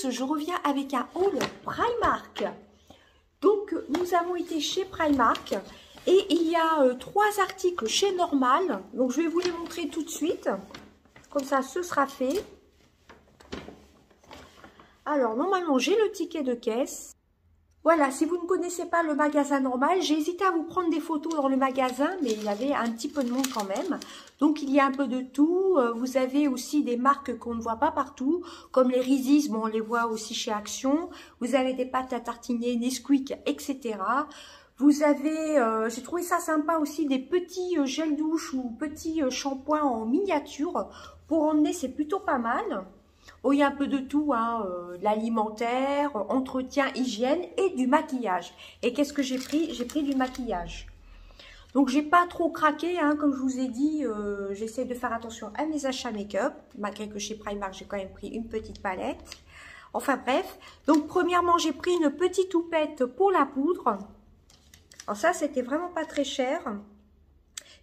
tous, je reviens avec un haul Primark. Donc nous avons été chez Primark et il y a 3 articles chez Normal. Donc je vais vous les montrer tout de suite, comme ça ce sera fait. Alors normalement j'ai le ticket de caisse. Voilà, si vous ne connaissez pas le magasin Normal, j'ai hésité à vous prendre des photos dans le magasin, mais il y avait un petit peu de monde quand même. Donc il y a un peu de tout. Vous avez aussi des marques qu'on ne voit pas partout, comme les Reese's, bon on les voit aussi chez Action. Vous avez des pâtes à tartiner, Nesquik, etc. Vous avez, j'ai trouvé ça sympa aussi, des petits gels douche ou petits shampoings en miniature. Pour emmener, c'est plutôt pas mal. Oh, il y a un peu de tout, hein, de l'alimentaire, entretien, hygiène et du maquillage. Et qu'est-ce que j'ai pris? J'ai pris du maquillage. Donc, j'ai pas trop craqué, hein, comme je vous ai dit, j'essaie de faire attention à mes achats make-up, malgré que chez Primark, j'ai quand même pris une petite palette. Enfin bref, donc premièrement, j'ai pris une petite houppette pour la poudre. Alors ça, c'était vraiment pas très cher.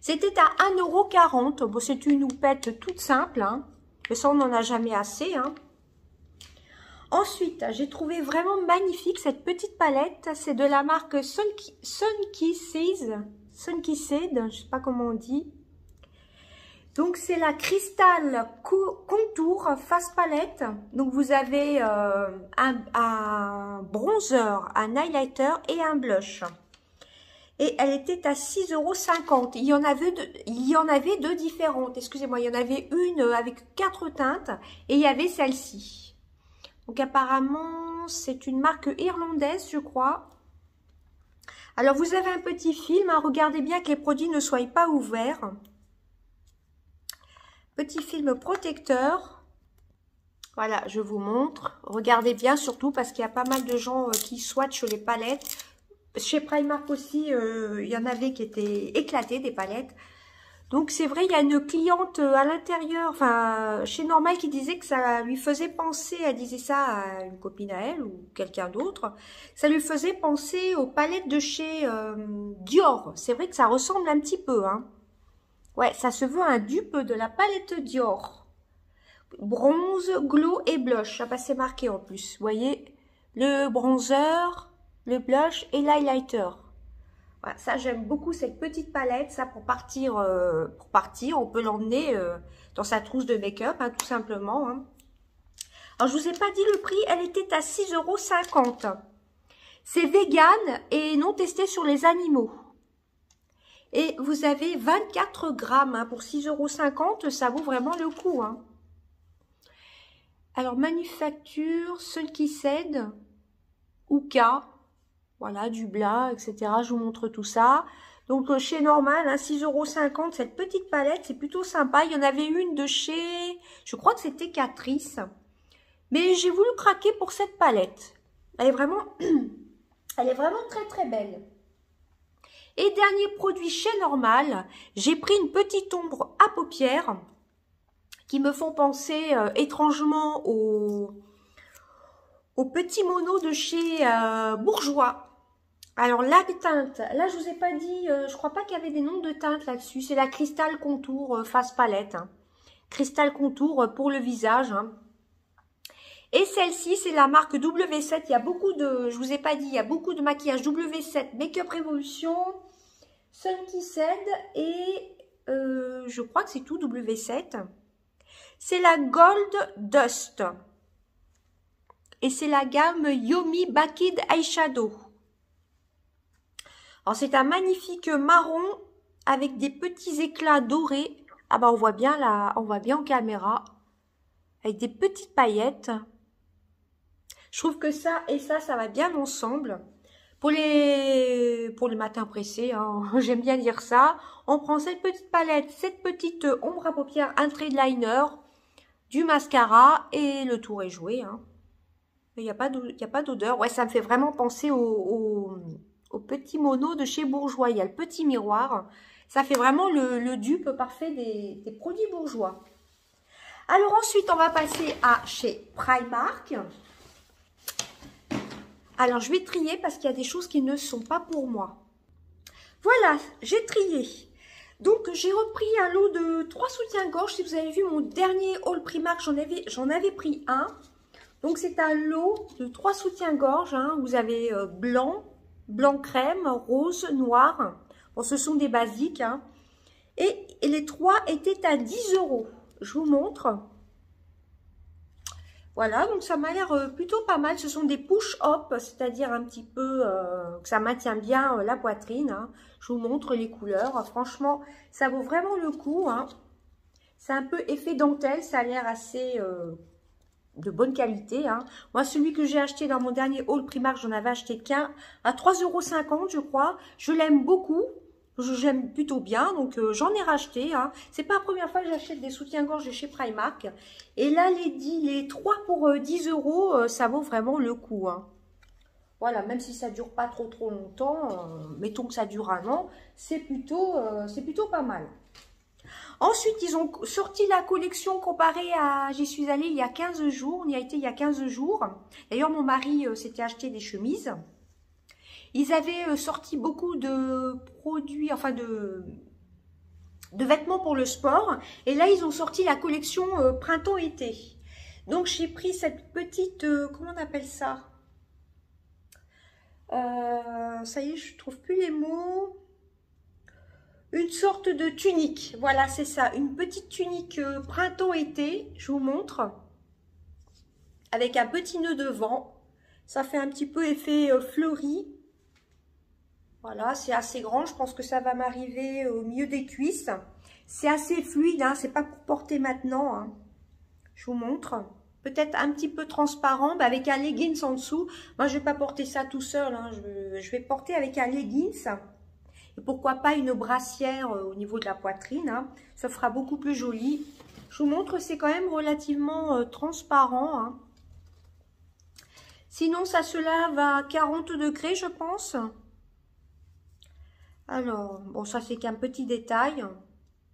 C'était à 1,40 €. Bon, c'est une houppette toute simple, hein. Mais ça, on n'en a jamais assez, hein. Ensuite, j'ai trouvé vraiment magnifique cette petite palette. C'est de la marque Sunkissed, je ne sais pas comment on dit. Donc, c'est la Crystal Contour Face Palette. Donc, vous avez un bronzer, un highlighter et un blush. Et elle était à 6,50 €. Il y en avait deux différentes. Excusez-moi, il y en avait une avec 4 teintes et il y avait celle-ci. Donc apparemment, c'est une marque irlandaise, je crois. Alors, vous avez un petit film. Hein, regardez bien que les produits ne soient pas ouverts. Petit film protecteur. Voilà, je vous montre. Regardez bien surtout parce qu'il y a pas mal de gens qui swatchent les palettes. Chez Primark aussi, il y en avait qui étaient éclatées, des palettes. Donc, c'est vrai, il y a une cliente à l'intérieur, enfin, chez Normal, qui disait que ça lui faisait penser, elle disait ça à une copine à elle ou quelqu'un d'autre, ça lui faisait penser aux palettes de chez Dior. C'est vrai que ça ressemble un petit peu, hein. Ouais, ça se veut un dupe de la palette Dior. Bronze, glow et blush. Ah bah, c'est marqué en plus. Vous voyez, le bronzer, le blush et l'highlighter. Voilà, ça j'aime beaucoup cette petite palette, ça pour partir, on peut l'emmener dans sa trousse de make-up, hein, tout simplement. Hein. Alors je vous ai pas dit le prix, elle était à 6,50 €. C'est vegan et non testé sur les animaux. Et vous avez 24 grammes, hein, pour 6,50 €, ça vaut vraiment le coup. Hein. Alors manufacture, Sunkissed, Ouka. Voilà, du blas, etc. Je vous montre tout ça. Donc, chez Normal, hein, 6,50 €, cette petite palette, c'est plutôt sympa. Il y en avait une de chez, je crois que c'était Catrice. Mais j'ai voulu craquer pour cette palette. Elle est vraiment très, très belle. Et dernier produit chez Normal, j'ai pris une petite ombre à paupières qui me font penser étrangement au petit mono de chez Bourjois. Alors, la teinte, là, je vous ai pas dit, je crois pas qu'il y avait des noms de teintes là-dessus. C'est la Crystal Contour Face Palette. Hein. Crystal Contour pour le visage. Hein. Et celle-ci, c'est la marque W7. Il y a beaucoup de, je vous ai pas dit, il y a beaucoup de maquillage W7, Make-up Révolution, Sunkissed et je crois que c'est tout W7. C'est la Gold Dust. Et c'est la gamme Yomi Baked Eyeshadow. Alors, c'est un magnifique marron avec des petits éclats dorés. Ah bah, on voit bien là, on voit bien en caméra. Avec des petites paillettes. Je trouve que ça et ça va bien ensemble. Pour les matins pressés, hein, j'aime bien dire ça. On prend cette petite palette, cette petite ombre à paupières, un trait de liner, du mascara et le tour est joué, hein. Il n'y a pas d'odeur. Ouais, ça me fait vraiment penser au petit mono de chez Bourjois. Il y a le petit miroir. Ça fait vraiment le dupe parfait des produits Bourjois. Alors ensuite, on va passer à chez Primark. Alors, je vais trier parce qu'il y a des choses qui ne sont pas pour moi. Voilà, j'ai trié. Donc, j'ai repris un lot de 3 soutiens-gorge. Si vous avez vu mon dernier haul Primark, j'en avais pris un. Donc c'est un lot de 3 soutiens-gorge. Hein. Vous avez blanc, blanc crème, rose, noir. Bon, ce sont des basiques. Hein. Et les 3 étaient à 10 €. Je vous montre. Voilà, donc ça m'a l'air plutôt pas mal. Ce sont des push-up, c'est-à-dire un petit peu que ça maintient bien la poitrine. Hein. Je vous montre les couleurs. Franchement, ça vaut vraiment le coup. Hein. C'est un peu effet dentelle, ça a l'air assez de bonne qualité. Hein. Moi, celui que j'ai acheté dans mon dernier haul Primark, j'en avais acheté qu'un à 3,50 €, je crois. Je l'aime beaucoup. J'aime plutôt bien, donc j'en ai racheté. Hein. C'est pas la première fois que j'achète des soutiens-gorge chez Primark. Et là, les 3 pour 10 €, ça vaut vraiment le coup. Hein. Voilà, même si ça dure pas trop longtemps, mettons que ça dure un an, c'est plutôt pas mal. Ensuite, ils ont sorti la collection comparée à... J'y suis allée il y a 15 jours, on y a été il y a 15 jours. D'ailleurs, mon mari s'était acheté des chemises. Ils avaient sorti beaucoup de produits, enfin de vêtements pour le sport. Et là, ils ont sorti la collection printemps-été. Donc, j'ai pris cette petite... comment on appelle ça? Ça y est, je trouve plus les mots. Une sorte de tunique. Voilà, c'est ça. Une petite tunique printemps-été. Je vous montre. Avec un petit nœud devant. Ça fait un petit peu effet fleuri. Voilà, c'est assez grand. Je pense que ça va m'arriver au milieu des cuisses. C'est assez fluide, hein, c'est pas pour porter maintenant. Hein. Je vous montre. Peut-être un petit peu transparent, mais avec un leggings en dessous. Moi, je vais pas porter ça tout seul. Hein. Je vais porter avec un leggings. Et pourquoi pas une brassière au niveau de la poitrine. Hein. Ça fera beaucoup plus joli. Je vous montre, c'est quand même relativement transparent. Hein. Sinon, ça se lave à 40 degrés, je pense. Alors, bon, ça c'est qu'un petit détail.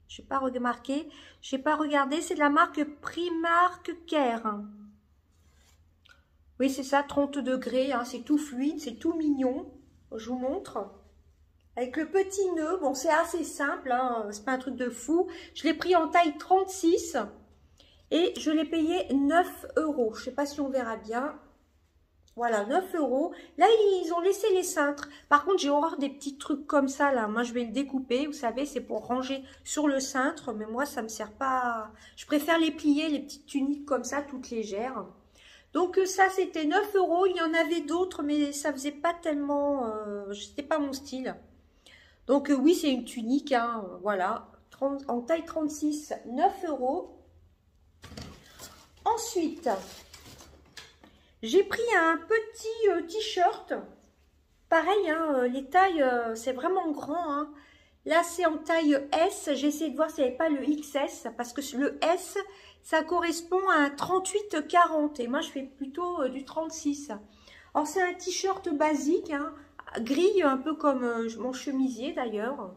Je n'ai pas remarqué. Je n'ai pas regardé. C'est de la marque Primark Care. Oui, c'est ça, 30 degrés. Hein, c'est tout fluide, c'est tout mignon. Je vous montre. Avec le petit nœud. Bon, c'est assez simple. Hein, c'est pas un truc de fou. Je l'ai pris en taille 36. Et je l'ai payé 9 €. Je ne sais pas si on verra bien. Voilà, 9 €. Là, ils ont laissé les cintres. Par contre, j'ai horreur des petits trucs comme ça, là. Moi, je vais le découper. Vous savez, c'est pour ranger sur le cintre. Mais moi, ça me sert pas... Je préfère les plier, les petites tuniques comme ça, toutes légères. Donc, ça, c'était 9 €. Il y en avait d'autres, mais ça faisait pas tellement... C'était pas mon style. Donc, oui, c'est une tunique, hein. Voilà. En taille 36, 9 €. Ensuite... J'ai pris un petit t-shirt. Pareil, hein, les tailles, c'est vraiment grand. Hein. Là, c'est en taille S. J'ai essayé de voir s'il n'y avait pas le XS. Parce que le S, ça correspond à un 38-40. Et moi, je fais plutôt du 36. Alors, c'est un t-shirt basique. Hein, gris, un peu comme mon chemisier d'ailleurs.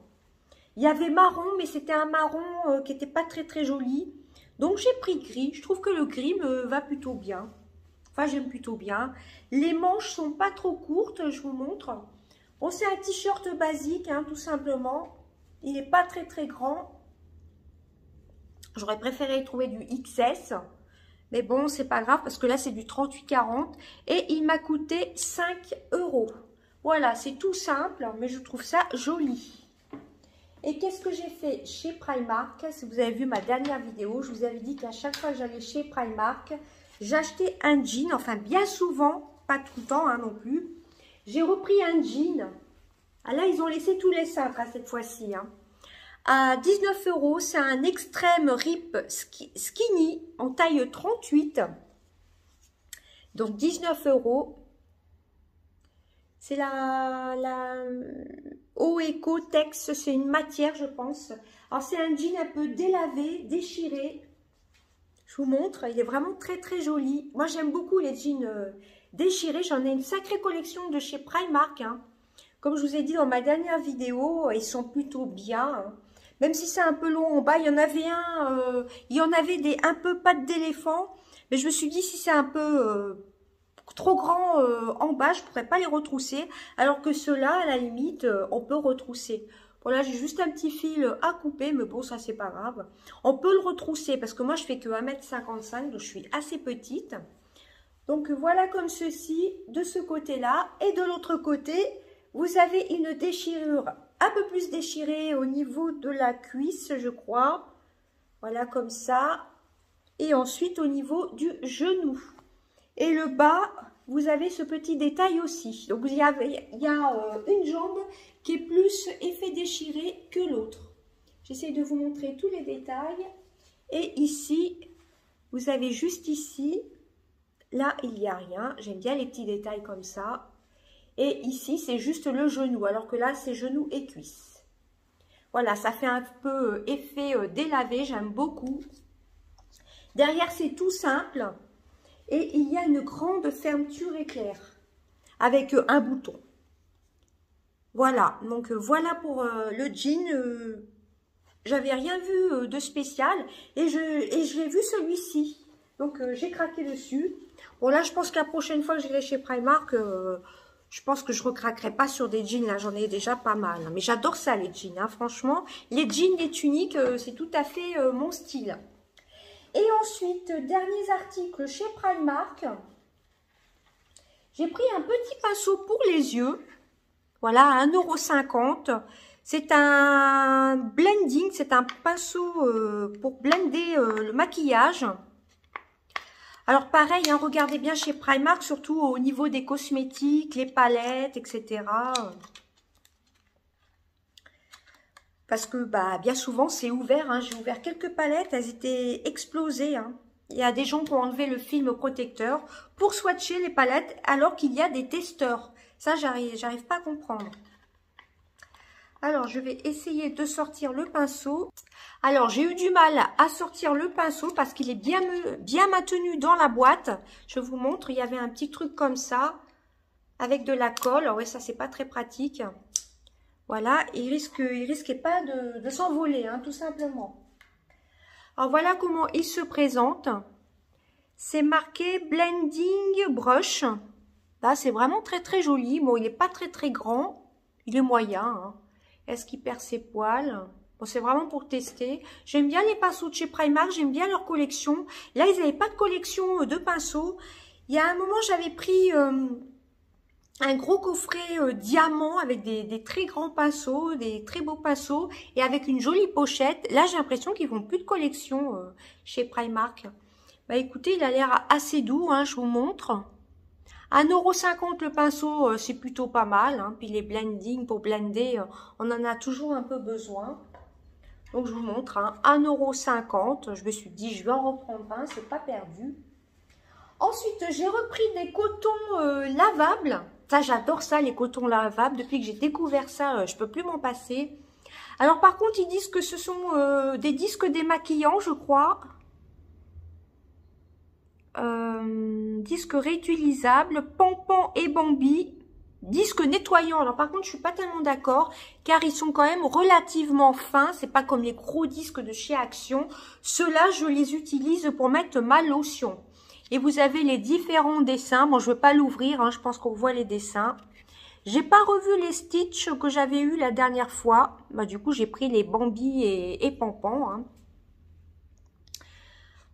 Il y avait marron, mais c'était un marron qui n'était pas très très joli. Donc, j'ai pris gris. Je trouve que le gris me va plutôt bien. Enfin, j'aime plutôt bien. Les manches sont pas trop courtes, je vous montre. Bon, c'est un t-shirt basique, hein, tout simplement. Il n'est pas très très grand. J'aurais préféré trouver du XS. Mais bon, c'est pas grave parce que là, c'est du 38-40. Et il m'a coûté 5 €. Voilà, c'est tout simple, mais je trouve ça joli. Et qu'est-ce que j'ai fait chez Primark? Si vous avez vu ma dernière vidéo, je vous avais dit qu'à chaque fois que j'allais chez Primark... J'achetais un jean, enfin bien souvent, pas tout le temps hein, non plus. J'ai repris un jean. Ah là, ils ont laissé tous les cintres hein, cette fois-ci. Hein. À 19 €, c'est un extrême rip skinny en taille 38. Donc 19 €. C'est la Oeco Tex, c'est une matière je pense. Alors c'est un jean un peu délavé, déchiré. Je vous montre, il est vraiment très très joli. Moi j'aime beaucoup les jeans déchirés. J'en ai une sacrée collection de chez Primark. Hein. Comme je vous ai dit dans ma dernière vidéo, ils sont plutôt bien. Hein. Même si c'est un peu long en bas, il y en avait il y en avait des un peu pattes d'éléphant. Mais je me suis dit si c'est un peu trop grand en bas, je ne pourrais pas les retrousser. Alors que ceux-là, à la limite, on peut retrousser. Voilà, j'ai juste un petit fil à couper, mais bon, ça, c'est pas grave. On peut le retrousser, parce que moi, je fais que 1,55 m, donc je suis assez petite. Donc voilà comme ceci de ce côté-là. Et de l'autre côté, vous avez une déchirure un peu plus déchirée au niveau de la cuisse, je crois. Voilà comme ça. Et ensuite au niveau du genou. Et le bas, vous avez ce petit détail aussi. Donc il y a une jambe qui est plus effet déchiré que l'autre. J'essaie de vous montrer tous les détails. Et ici, vous avez juste ici, là il n'y a rien. J'aime bien les petits détails comme ça. Et ici, c'est juste le genou, alors que là, c'est genou et cuisse. Voilà, ça fait un peu effet délavé, j'aime beaucoup. Derrière, c'est tout simple. Et il y a une grande fermeture éclair avec un bouton. Voilà, donc voilà pour le jean. J'avais rien vu de spécial et j'ai vu celui-ci. Donc j'ai craqué dessus. Bon là, je pense que la prochaine fois que j'irai chez Primark, je pense que je ne recraquerai pas sur des jeans. Là, j'en ai déjà pas mal. Mais j'adore ça, les jeans. Hein, franchement, les jeans, les tuniques, c'est tout à fait mon style. Et ensuite, derniers articles chez Primark. J'ai pris un petit pinceau pour les yeux. Voilà, à 1,50 €. C'est un blending, c'est un pinceau pour blender le maquillage. Alors pareil, hein, regardez bien chez Primark, surtout au niveau des cosmétiques, les palettes, etc. Parce que bah, bien souvent, c'est ouvert. Hein. J'ai ouvert quelques palettes, elles étaient explosées. Hein. Il y a des gens qui ont enlevé le film protecteur pour swatcher les palettes alors qu'il y a des testeurs. Ça, j'arrive pas à comprendre. Alors, je vais essayer de sortir le pinceau. Alors, j'ai eu du mal à sortir le pinceau parce qu'il est bien maintenu dans la boîte. Je vous montre, il y avait un petit truc comme ça avec de la colle. Alors, ouais, ça, c'est pas très pratique. Voilà, il risquait pas de s'envoler, hein, tout simplement. Alors, voilà comment il se présente. C'est marqué Blending Brush. Là, c'est vraiment très, très joli. Bon, il n'est pas très, très grand. Il est moyen, hein. Est-ce qu'il perd ses poils? Bon, c'est vraiment pour tester. J'aime bien les pinceaux de chez Primark. J'aime bien leur collection. Là, ils n'avaient pas de collection de pinceaux. Il y a un moment, j'avais pris un gros coffret diamant avec des très grands pinceaux, des très beaux pinceaux et avec une jolie pochette. Là, j'ai l'impression qu'ils font plus de collection chez Primark. Bah, écoutez, il a l'air assez doux, hein, je vous montre. 1,50 € le pinceau, c'est plutôt pas mal. Hein. Puis les blending, pour blender, on en a toujours un peu besoin. Donc je vous montre, hein, 1,50 €. Je me suis dit, je vais en reprendre un, c'est pas perdu. Ensuite, j'ai repris des cotons lavables. Ça, j'adore ça, les cotons lavables. Depuis que j'ai découvert ça, je peux plus m'en passer. Alors par contre, ils disent que ce sont des disques démaquillants, je crois. Disque réutilisable, Pampan et Bambi, disque nettoyant. Alors par contre, je suis pas tellement d'accord, car ils sont quand même relativement fins. C'est pas comme les gros disques de chez Action. Ceux-là, je les utilise pour mettre ma lotion. Et vous avez les différents dessins. Bon, je ne vais pas l'ouvrir, hein, je pense qu'on voit les dessins. J'ai pas revu les Stitch que j'avais eu la dernière fois. Bah, du coup, j'ai pris les Bambi et Pampan. Hein.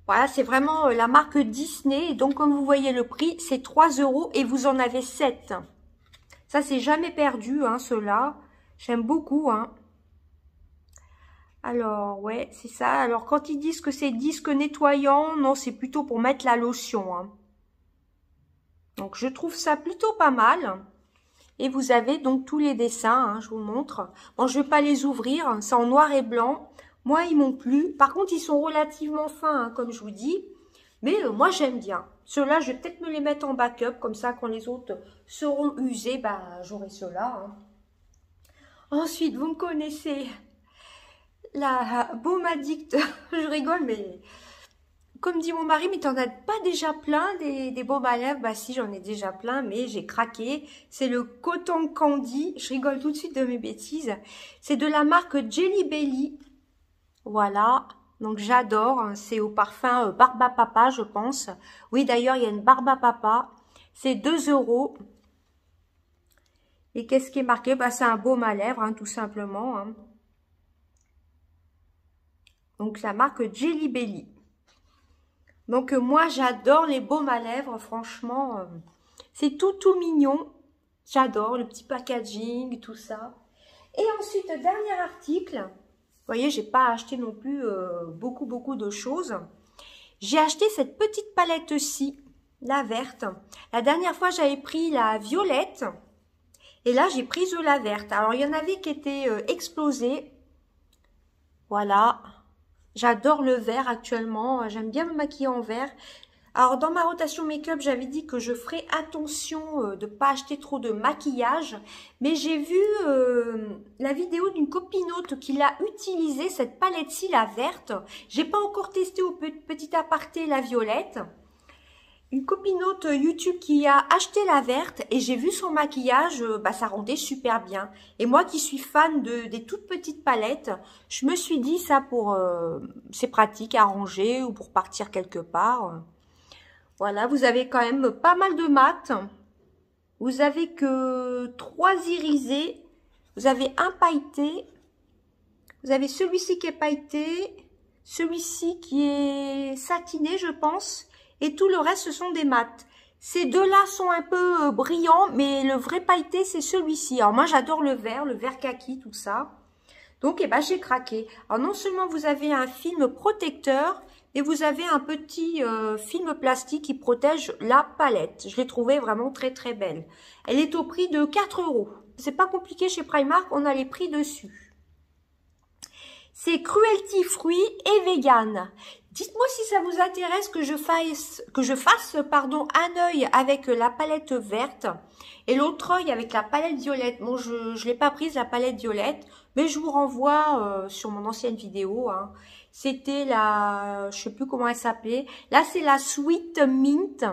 Voilà, c'est vraiment la marque Disney. Donc, comme vous voyez le prix, c'est 3 € et vous en avez 7. Ça, c'est jamais perdu, hein, ceux-là. J'aime beaucoup, hein. Alors, ouais, c'est ça. Alors, quand ils disent que c'est disque nettoyant, non, c'est plutôt pour mettre la lotion, hein. Donc, je trouve ça plutôt pas mal. Et vous avez donc tous les dessins, hein, je vous montre. Bon, je vais pas les ouvrir, c'est en noir et blanc. Moi, ils m'ont plu. Par contre, ils sont relativement fins, hein, comme je vous dis. Mais moi, j'aime bien. Ceux-là, je vais peut-être me les mettre en backup. Comme ça, quand les autres seront usés, bah, j'aurai ceux-là. Hein. Ensuite, vous me connaissez. La baume addict. Je rigole, mais... Comme dit mon mari, mais t'en as pas déjà plein des baumes à lèvres? Bah si, j'en ai déjà plein, mais j'ai craqué. C'est le Cotton Candy. Je rigole tout de suite de mes bêtises. C'est de la marque Jelly Belly. Voilà, donc j'adore, c'est au parfum Barba Papa, je pense. Oui, d'ailleurs, il y a une Barba Papa, c'est 2 €. Et qu'est-ce qui est marqué? Bah, c'est un baume à lèvres, hein, tout simplement. Hein. Donc, la marque Jelly Belly. Donc moi j'adore les baumes à lèvres, franchement, c'est tout mignon. J'adore le petit packaging, tout ça. Et ensuite, dernier article. Vous voyez, j'ai pas acheté non plus beaucoup de choses. J'ai acheté cette petite palette-ci, la verte. La dernière fois, j'avais pris la violette. Et là, j'ai pris la verte. Alors, il y en avait qui étaient explosés. Voilà. J'adore le vert actuellement. J'aime bien me maquiller en vert. Alors, dans ma rotation make-up, j'avais dit que je ferais attention de ne pas acheter trop de maquillage. Mais j'ai vu la vidéo d'une copinote qui l'a utilisé, cette palette-ci, la verte. J'ai pas encore testé au petit aparté la violette. Une copinote YouTube qui a acheté la verte et j'ai vu son maquillage, ça rendait super bien. Et moi qui suis fan des toutes petites palettes, je me suis dit ça c'est pratique à ranger ou pour partir quelque part. Voilà, vous avez quand même pas mal de mat. Vous avez que 3 irisés. Vous avez un pailleté. Vous avez celui-ci qui est pailleté. Celui-ci qui est satiné, je pense. Et tout le reste, ce sont des mats. Ces deux-là sont un peu brillants, mais le vrai pailleté, c'est celui-ci. Alors moi, j'adore le vert kaki, tout ça. Donc, j'ai craqué. Alors non seulement vous avez un film protecteur, et vous avez un petit film plastique qui protège la palette. Je l'ai trouvée vraiment très belle. Elle est au prix de 4 €. C'est pas compliqué chez Primark, on a les prix dessus. C'est cruelty fruits et vegan. Dites-moi si ça vous intéresse que je fasse un œil avec la palette verte et l'autre œil avec la palette violette. Bon, je l'ai pas prise la palette violette, mais je vous renvoie sur mon ancienne vidéo. Hein. C'était la, je sais plus comment elle s'appelait. Là, c'est la Sweet Mint.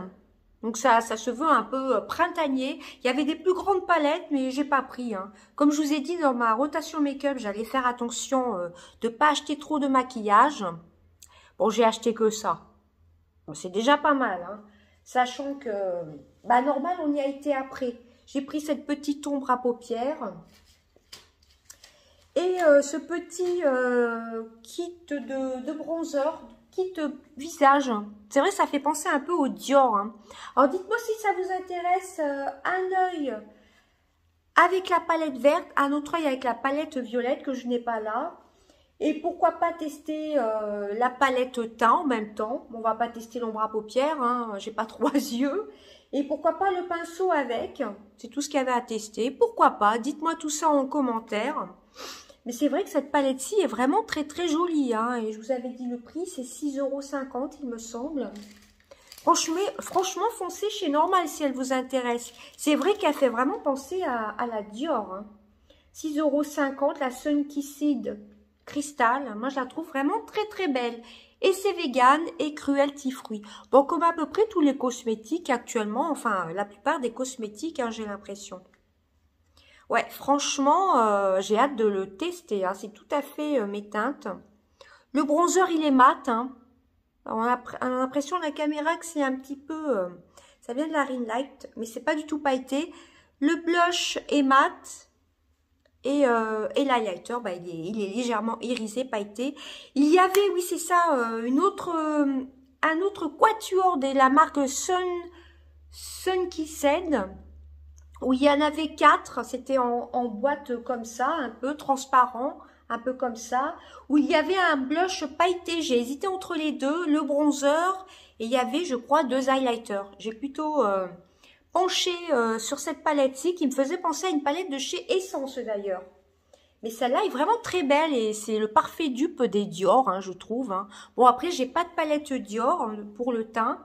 Donc ça se veut un peu printanier. Il y avait des plus grandes palettes, mais j'ai pas pris. Hein. Comme je vous ai dit dans ma rotation make-up, j'allais faire attention de pas acheter trop de maquillage. Bon, j'ai acheté que ça. Bon, c'est déjà pas mal, hein. Sachant que, normal, on y a été après. J'ai pris cette petite ombre à paupières. Et ce petit kit de bronzer, kit visage. C'est vrai, ça fait penser un peu au Dior. Hein. Alors, dites-moi si ça vous intéresse. Un œil avec la palette verte, un autre œil avec la palette violette que je n'ai pas là. Et pourquoi pas tester la palette teint en même temps. On va pas tester l'ombre à paupières, hein, j'ai pas 3 yeux. Et pourquoi pas le pinceau avec. C'est tout ce qu'il y avait à tester. Pourquoi pas, dites-moi tout ça en commentaire. Mais c'est vrai que cette palette-ci est vraiment très jolie. Hein, et je vous avais dit le prix, c'est 6,50 € il me semble. Franchement, foncez chez Normal si elle vous intéresse. C'est vrai qu'elle fait vraiment penser à la Dior. Hein. 6,50 € la Sun Kissed Cristal, moi je la trouve vraiment très belle. Et c'est vegan et cruelty fruits. Bon, comme à peu près tous les cosmétiques actuellement, enfin la plupart des cosmétiques, hein, j'ai l'impression. Ouais, franchement, j'ai hâte de le tester. Hein, c'est tout à fait mes teintes. Le bronzer, il est mat. Hein. On a l'impression à la caméra que c'est un petit peu... ça vient de la Ring Light, mais c'est pas du tout pailleté. Le blush est mat. Et l'highlighter, il est légèrement irisé, pailleté. Il y avait, oui c'est ça, un autre quatuor de la marque Sun Kissed, où il y en avait 4, c'était en boîte comme ça, un peu transparent, un peu comme ça, où il y avait un blush pailleté. J'ai hésité entre les deux, le bronzer, et il y avait, je crois, 2 highlighters. J'ai plutôt... penché sur cette palette-ci qui me faisait penser à une palette de chez Essence d'ailleurs. Mais celle-là est vraiment très belle et c'est le parfait dupe des Dior, hein, je trouve. Hein. Bon, après, j'ai pas de palette Dior pour le teint.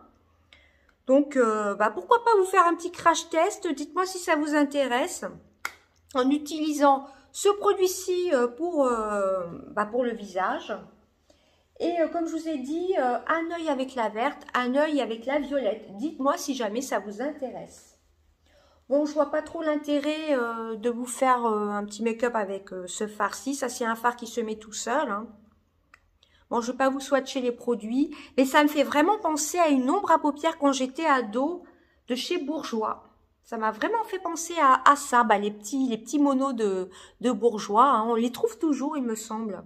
Donc, pourquoi pas vous faire un petit crash test. Dites-moi si ça vous intéresse. En utilisant ce produit-ci pour le visage. Et comme je vous ai dit, un œil avec la verte, un œil avec la violette. Dites-moi si jamais ça vous intéresse. Bon, je vois pas trop l'intérêt de vous faire un petit make-up avec ce fard-ci. Ça, c'est un fard qui se met tout seul. Hein. Bon, je vais pas vous swatcher les produits. Mais ça me fait vraiment penser à une ombre à paupières quand j'étais ado de chez Bourjois. Ça m'a vraiment fait penser à ça. Les petits monos de Bourjois. Hein. On les trouve toujours, il me semble.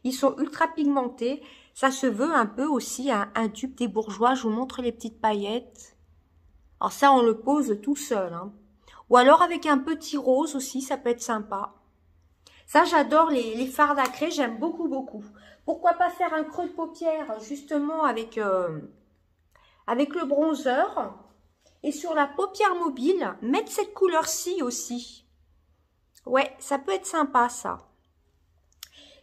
Ils sont ultra pigmentés. Ça se veut un peu aussi un dupe des bourgeois. Je vous montre les petites paillettes. Alors ça, on le pose tout seul. Hein. Ou alors avec un petit rose aussi, ça peut être sympa. Ça, j'adore les fards nacrés, j'aime beaucoup, beaucoup. Pourquoi pas faire un creux de paupière, justement, avec le bronzer. Et sur la paupière mobile, mettre cette couleur-ci aussi. Ouais, ça peut être sympa, ça.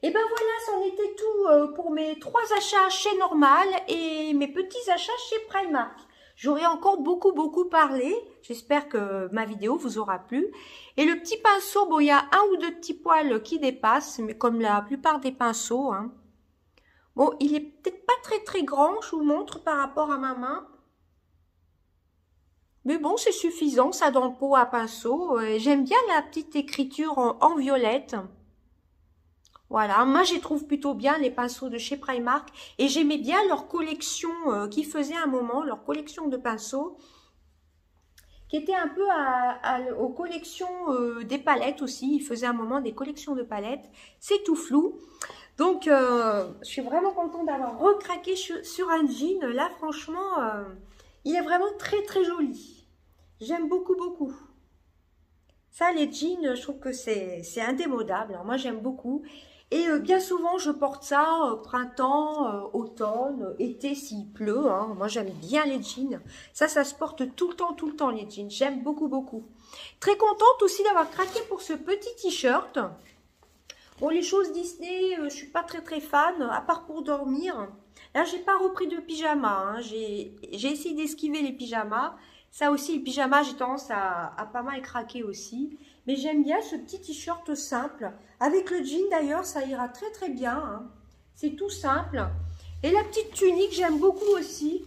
Et ben voilà, c'en était tout pour mes 3 achats chez Normal et mes petits achats chez Primark. J'aurais encore beaucoup parlé. J'espère que ma vidéo vous aura plu. Et le petit pinceau, bon, il y a un ou deux petits poils qui dépassent, mais comme la plupart des pinceaux. Hein. Bon, il est peut-être pas très grand, je vous montre par rapport à ma main. Mais bon, c'est suffisant, ça dans le pot à pinceau. J'aime bien la petite écriture en violette. Voilà, moi je trouve plutôt bien les pinceaux de chez Primark et j'aimais bien leur collection qu'ils faisaient à un moment, leur collection de pinceaux qui était un peu aux collections des palettes aussi. Ils faisaient à un moment des collections de palettes, c'est tout flou. Donc je suis vraiment contente d'avoir recraqué sur un jean. Là franchement, il est vraiment très joli. J'aime beaucoup. Ça les jeans, je trouve que c'est indémodable. Alors, moi j'aime beaucoup. Et bien souvent, je porte ça printemps, automne, été s'il pleut. Hein. Moi, j'aime bien les jeans. Ça se porte tout le temps, les jeans. J'aime beaucoup. Très contente aussi d'avoir craqué pour ce petit t-shirt. Bon, les choses Disney, je suis pas très fan, à part pour dormir. Là, j'ai pas repris de pyjama. Hein. J'ai essayé d'esquiver les pyjamas. Ça aussi, les pyjamas, j'ai tendance à pas mal craquer aussi. Mais j'aime bien ce petit t-shirt simple. Avec le jean d'ailleurs, ça ira très bien. Hein. C'est tout simple. Et la petite tunique, j'aime beaucoup aussi.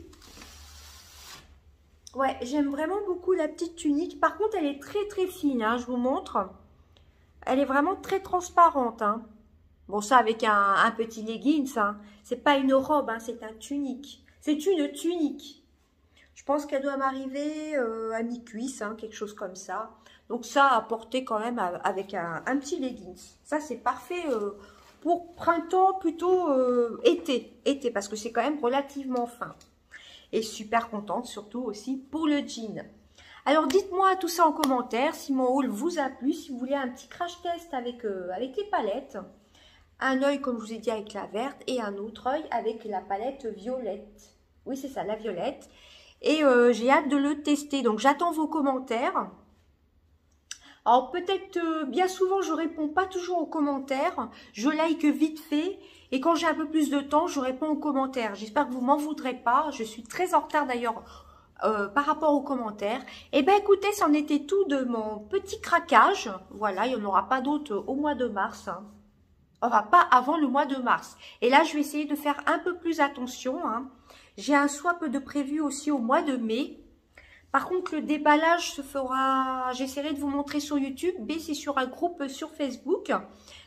Ouais, j'aime vraiment beaucoup la petite tunique. Par contre, elle est très fine. Hein, je vous montre. Elle est vraiment très transparente. Hein. Bon, ça avec un petit leggings. Hein. C'est pas une robe, hein, c'est un tunique. C'est une tunique. Je pense qu'elle doit m'arriver à mi-cuisse, hein, quelque chose comme ça. Donc ça, à porter quand même avec un petit leggings. Ça, c'est parfait pour printemps, plutôt été. Été, parce que c'est quand même relativement fin. Et super contente, surtout aussi pour le jean. Alors, dites-moi tout ça en commentaire, si mon haul vous a plu, si vous voulez un petit crash test avec les palettes. Un œil, comme je vous ai dit, avec la verte et un autre œil avec la palette violette. Oui, c'est ça, la violette. Et j'ai hâte de le tester. Donc, j'attends vos commentaires. Alors, peut-être, bien souvent, je réponds pas toujours aux commentaires. Je like vite fait. Et quand j'ai un peu plus de temps, je réponds aux commentaires. J'espère que vous m'en voudrez pas. Je suis très en retard d'ailleurs par rapport aux commentaires. Et ben écoutez, c'en était tout de mon petit craquage. Voilà, il n'y en aura pas d'autres au mois de mars. Hein. Enfin, pas avant le mois de mars. Et là, je vais essayer de faire un peu plus attention. Hein. J'ai un swap de prévu aussi au mois de mai. Par contre, le déballage se fera... J'essaierai de vous montrer sur YouTube, mais c'est sur un groupe sur Facebook.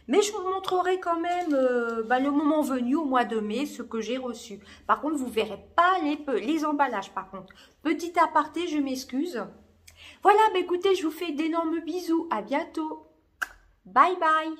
Mais je vous montrerai quand même le moment venu au mois de mai, ce que j'ai reçu. Par contre, vous ne verrez pas les emballages par contre. Petit aparté, je m'excuse. Voilà, écoutez, je vous fais d'énormes bisous. À bientôt. Bye bye.